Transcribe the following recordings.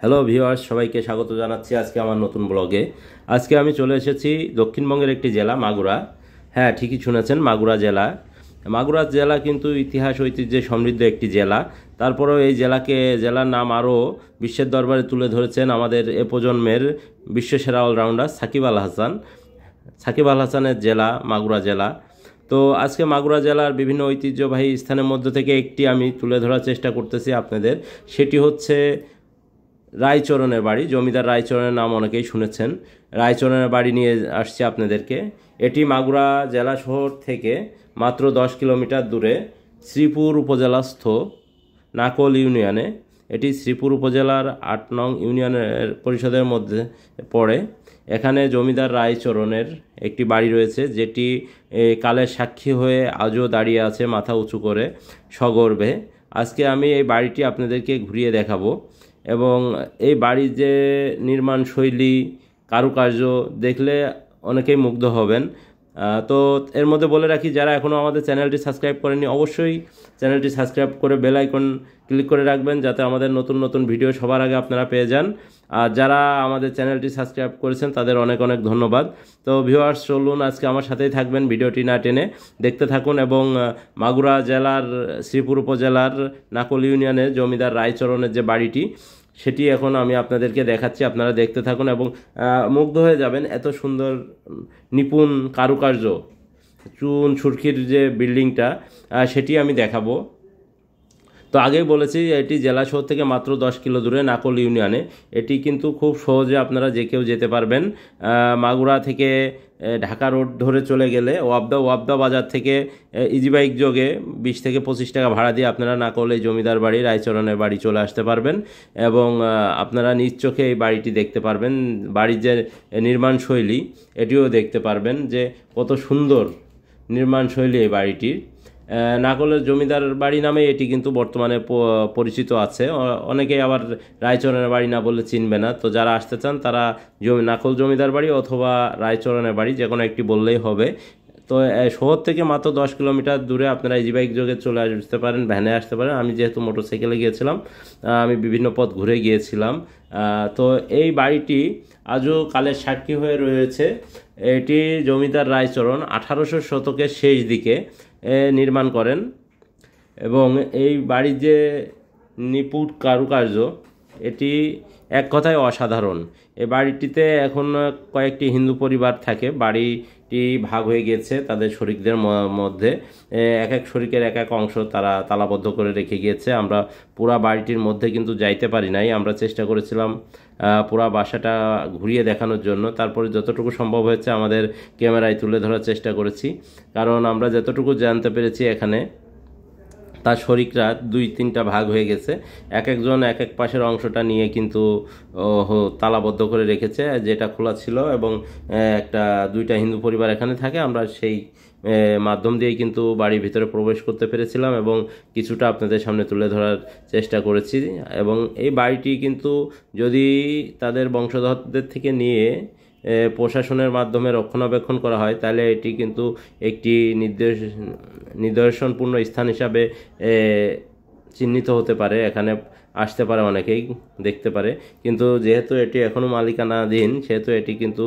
Hello viewers, সবাইকে স্বাগত জানাচ্ছি আজকে আমার নতুন ব্লগে। আজকে আমি চলে এসেছি দক্ষিণবঙ্গের একটি জেলা মাগুরা। হ্যাঁ, ঠিকই শুনেছেন, মাগুরা জেলা। মাগুরা জেলা কিন্তু ইতিহাস ঐতিহ্যে সমৃদ্ধ একটি জেলা। তারপরেও এই জেলার নাম আরও বিশ্বের দরবারে তুলে ধরেছেন আমাদের এ প্রজন্মের বিশ্বসেরা অলরাউন্ডার সাকিব আল হাসানের জেলা মাগুরা জেলা। তো আজকে মাগুরা জেলার বিভিন্ন ঐতিহ্যবাহী স্থানের মধ্যে থেকে একটি আমি তুলে ধরার চেষ্টা করতেছি আপনাদের। সেটি হচ্ছে রায়চরণের বাড়ি। জমিদার রায়চরণের নাম অনেকেই শুনেছেন। রায়চরণের বাড়ি নিয়ে আসছি আপনাদেরকে। এটি মাগুরা জেলা শহর থেকে মাত্র 10 কিলোমিটার দূরে শ্রীপুর উপজেলাস্থ নাকল ইউনিয়নে। এটি শ্রীপুর উপজেলার 8 নং ইউনিয়নের পরিষদের মধ্যে পড়ে। এখানে জমিদার রায়চরণের একটি বাড়ি রয়েছে, যেটি কালের সাক্ষী হয়ে আজও দাঁড়িয়ে আছে মাথা উঁচু করে সগর্বে। আজকে আমি এই বাড়িটি আপনাদেরকে ঘুরিয়ে দেখাবো এবং এই বাড়ির যে নির্মাণ শৈলী, কারুকার্য দেখলে অনেকেই মুগ্ধ হবেন। তো এর মধ্যে বলে রাখি, যারা এখনও আমাদের চ্যানেলটি সাবস্ক্রাইব করেনি অবশ্যই চ্যানেলটি সাবস্ক্রাইব করে বেল আইকন ক্লিক করে রাখবেন, যাতে আমাদের নতুন নতুন ভিডিও সবার আগে আপনারা পেয়ে যান। আর যারা আমাদের চ্যানেলটি সাবস্ক্রাইব করেছেন তাদের অনেক অনেক ধন্যবাদ। তো ভিউয়ার্স, চলুন আজকে আমার সাথেই থাকবেন, ভিডিওটি না টেনে দেখতে থাকুন এবং মাগুরা জেলার শ্রীপুর উপজেলার নাকল ইউনিয়নে জমিদার রায়চরণের যে বাড়িটি, সেটি এখন আমি আপনাদেরকে দেখাচ্ছি। আপনারা দেখতে থাকুন এবং মুগ্ধ হয়ে যাবেন। এত সুন্দর নিপুণ কারুকার্য, চুন সুরকির যে বিল্ডিংটা, সেটি আমি দেখাবো। তো আগেই বলেছি, এটি জেলা শহর থেকে মাত্র 10 কিলো দূরে নাকল ইউনিয়নে। এটি কিন্তু খুব সহজে আপনারা যে কেউ যেতে পারবেন। মাগুরা থেকে ঢাকা রোড ধরে চলে গেলে ওয়াবদা বাজার থেকে ইজি বাইক যোগে 20 থেকে 25 টাকা ভাড়া দিয়ে আপনারা নাকল এই জমিদার বাড়ি রায়চরণের বাড়ি চলে আসতে পারবেন এবং আপনারা নিজ চোখে এই বাড়িটি দেখতে পারবেন। বাড়ির যে নির্মাণ শৈলী, এটিও দেখতে পারবেন যে কত সুন্দর নির্মাণ শৈলী এই বাড়িটির। নাকলের জমিদার বাড়ি নামে এটি কিন্তু বর্তমানে পরিচিত আছে। অনেকেই আবার রায়চরণের বাড়ি না বললে চিনবে না। তো যারা আসতে চান তারা নাকল জমিদার বাড়ি অথবা রায়চরণের বাড়ি যে কোনো একটি বললেই হবে। তো শহর থেকে মাত্র 10 কিলোমিটার দূরে আপনারা ইজি বাইক যোগে চলে আসতে পারেন, ভ্যানে আসতে পারেন। আমি যেহেতু মোটরসাইকেলে গিয়েছিলাম, আমি বিভিন্ন পথ ঘুরে গিয়েছিলাম। তো এই বাড়িটি আজও কালের সাক্ষী হয়ে রয়েছে। এটি জমিদার রায়চরণ 1800 শতকের শেষ দিকে নির্মাণ করেন এবং এই বাড়ির যে নিপুণ কারুকার্য, এটি এক কথায় অসাধারণ। এই বাড়িটিতে এখন কয়েকটি হিন্দু পরিবার থাকে। বাড়িটি ভাগ হয়ে গিয়েছে তাদের শরিকদের মধ্যে। এক এক শরিকের এক এক অংশ তারা তালাবদ্ধ করে রেখে গিয়েছে। আমরা পুরা বাড়িটির মধ্যে কিন্তু যাইতে পারি নাই। আমরা চেষ্টা করেছিলাম পুরা বাসাটা ঘুরিয়ে দেখানোর জন্য। তারপরে যতটুকু সম্ভব হয়েছে আমাদের ক্যামেরায় তুলে ধরার চেষ্টা করেছি, কারণ আমরা যতটুকু জানতে পেরেছি এখানে তার শরিকরা 2-3টা ভাগ হয়ে গেছে। এক একজন এক এক পাশের অংশটা নিয়ে কিন্তু তালাবদ্ধ করে রেখেছে, যেটা খোলা ছিল এবং 2টা হিন্দু পরিবার এখানে থাকে। আমরা সেই মাধ্যম দিয়েই কিন্তু বাড়ির ভিতরে প্রবেশ করতে পেরেছিলাম এবং কিছুটা আপনাদের সামনে তুলে ধরার চেষ্টা করেছি। এবং এই বাড়িটি কিন্তু যদি তাদের বংশধরদের থেকে নিয়ে প্রশাসনের মাধ্যমে রক্ষণাবেক্ষণ করা হয়, তাহলে এটি কিন্তু একটি নিদর্শনপূর্ণ স্থান হিসাবে চিহ্নিত হতে পারে। এখানে আসতে পারে অনেকেই, দেখতে পারে। কিন্তু যেহেতু এটি এখনও মালিকানাধীন, সেহেতু এটি কিন্তু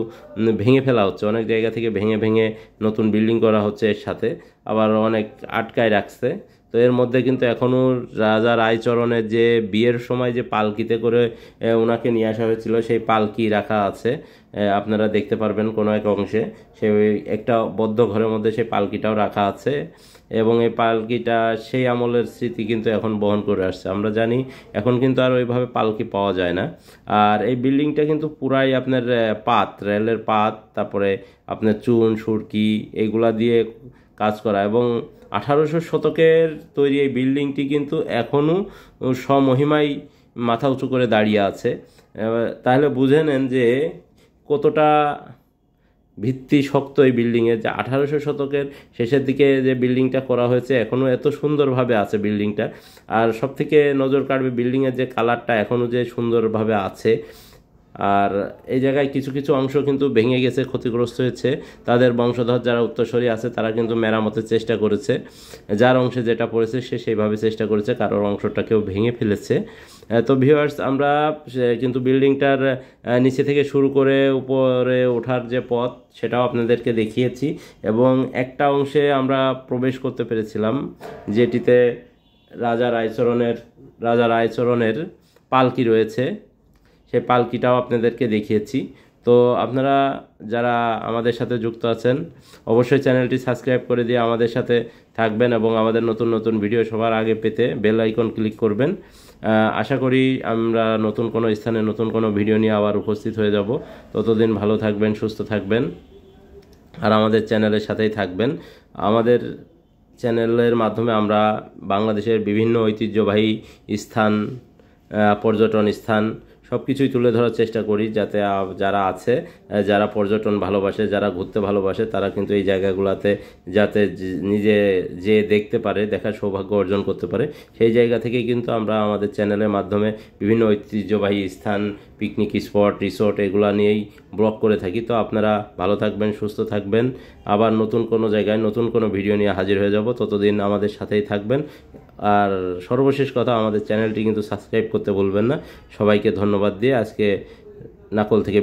ভেঙে ফেলা হচ্ছে। অনেক জায়গা থেকে ভেঙে ভেঙে নতুন বিল্ডিং করা হচ্ছে এর সাথে, আবার অনেক আটকায় রাখছে। তো এর মধ্যে কিন্তু এখনও রাজা রায়চরণের যে বিয়ের সময় যে পালকিতে করে ওনাকে নিয়ে আসা হয়েছিল, সেই পালকি রাখা আছে। আপনারা দেখতে পারবেন কোনো এক অংশে সেই একটা বদ্ধ ঘরের মধ্যে সেই পালকিটাও রাখা আছে এবং এই পালকিটা সেই আমলের স্মৃতি কিন্তু এখন বহন করে আসছে। আমরা জানি এখন কিন্তু আর ওইভাবে পালকি পাওয়া যায় না। আর এই বিল্ডিংটা কিন্তু পুরাই আপনার রেলের পাত, তারপরে আপনার চুন সুরকি এগুলা দিয়ে কাজ করা এবং 1800 শতকের তৈরি এই বিল্ডিংটি কিন্তু এখনও স্বমহিমায় মাথা উঁচু করে দাঁড়িয়ে আছে। তাহলে বুঝে নেন যে কতটা ভিত্তি শক্ত এই বিল্ডিংয়ের। যে 1800 শতকের শেষের দিকে যে বিল্ডিংটা করা হয়েছে, এখনও এত সুন্দরভাবে আছে বিল্ডিংটা। আর সবথেকে নজর কাড়বে বিল্ডিংয়ের যে কালারটা এখনও যে সুন্দরভাবে আছে। আর এই জায়গায় কিছু কিছু অংশ কিন্তু ভেঙে গেছে, ক্ষতিগ্রস্ত হয়েছে। তাদের বংশধর যারা উত্তরসূরি আছে তারা কিন্তু মেরামতের চেষ্টা করেছে, যার অংশে যেটা পড়েছে সে সেইভাবে চেষ্টা করেছে, কারোর অংশটা কেউ ভেঙে ফেলেছে। তো ভিউয়ার্স, আমরা কিন্তু বিল্ডিংটার নিচে থেকে শুরু করে উপরে ওঠার যে পথ সেটাও আপনাদেরকে দেখিয়েছি, এবং একটা অংশে আমরা প্রবেশ করতে পেরেছিলাম যেটিতে রাজা রায়চরণের পালকি রয়েছে, সেই পালকিটাও আপনাদেরকে দেখিয়েছি। তো আপনারা যারা আমাদের সাথে যুক্ত আছেন অবশ্যই চ্যানেলটি সাবস্ক্রাইব করে দিয়ে আমাদের সাথে থাকবেন, এবং আমাদের নতুন নতুন ভিডিও সবার আগে পেতে বেল আইকন ক্লিক করবেন। আশা করি আমরা নতুন কোনো স্থানে নতুন কোনো ভিডিও নিয়ে আবার উপস্থিত হয়ে যাব। ততদিন ভালো থাকবেন, সুস্থ থাকবেন, আর আমাদের চ্যানেলের সাথেই থাকবেন। আমাদের চ্যানেলের মাধ্যমে আমরা বাংলাদেশের বিভিন্ন ঐতিহ্যবাহী স্থান, পর্যটন স্থান সব কিছুই তুলে ধরার চেষ্টা করি, যাতে যারা আছে, যারা পর্যটন ভালোবাসে, যারা ঘুরতে ভালোবাসে, তারা কিন্তু এই জায়গাগুলোতে যাতে নিজে যে দেখতে পারে, দেখার সৌভাগ্য অর্জন করতে পারে, সেই জায়গা থেকেই কিন্তু আমরা আমাদের চ্যানেলের মাধ্যমে বিভিন্ন ঐতিহ্যবাহী স্থান, পিকনিক স্পট, রিসোর্ট এগুলো নিয়েই ব্লগ করে থাকি। তো আপনারা ভালো থাকবেন, সুস্থ থাকবেন, আবার নতুন কোনো জায়গায় নতুন কোনো ভিডিও নিয়ে হাজির হয়ে যাব। ততদিন আমাদের সাথেই থাকবেন। আর সর্বশেষ কথা, আমাদের চ্যানেলটি কিন্তু সাবস্ক্রাইব করতে ভুলবেন না। সবাইকে ধন্যবাদ দিয়ে আজকে নাকল থেকে